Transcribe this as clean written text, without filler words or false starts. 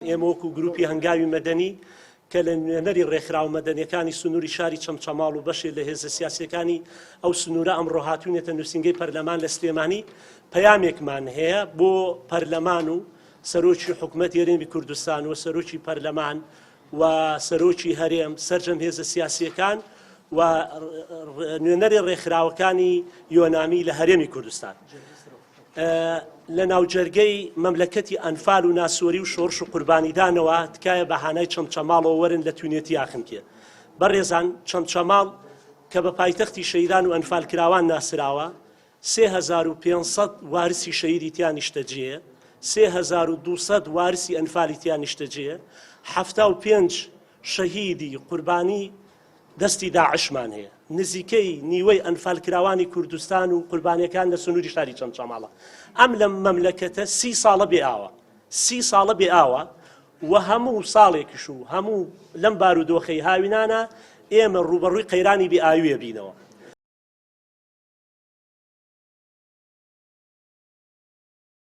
ئێمە وەکو گروپی هەنگاوی مەدەنی کە لە نوێنەری ڕێکخراو مەدەنیەکانی سنووری شاری چەمچەماڵ و بەشێک لە هێزە سیاسیەکانی ئەو سنوورە ئەمڕۆ هاتوونێتە نووسینگەی پەرلەمان لە سلێمانی پەیامێکمان هەیە بۆ پەرلەمان و سەرۆکی حکوومەتی هەرێمی کوردستان و سەرۆکی پەرلەمان و سەرۆکی هەرێم سەرجەم هێزە سیاسیەکان و نوێنەری ڕێکخراوەکانی یۆنامی لە هەرێمی کوردستان لە ناوجەرگەی مەملەکەتی ئەنفال و ناسووری و شۆڕش و قوربانیدانەوە تکایە بەهانای چەمچەماڵەوە وەرن لە توێنێتی یاخنکێ بەڕێزان چەمچەماڵ کە بە پایتەختی شەیدان و ئەنفال کراوان ناسراوە 3500 وارسی شەیدی تیان نیشتەجێ 3200 وارسی ئەنفالی تیان نیشتەجێ 75 شەهیدی قوربانی دەستی داعشمان هەیە نزیکەی نیوەی ئەنفالکراوانی کوردستان و قوربانیەکان لە سنووری شاری چەمچەماڵە ئەم لە مەملەکەتە 30 ساڵە بێ ئاوە 30 ساڵە بێ ئاوە و هەموو ساڵێکیش و هەموو لەم بارودۆخەی هاوینانە ئێمە ڕوبەڕووی قەیرانی بێ ئاویە بینەوە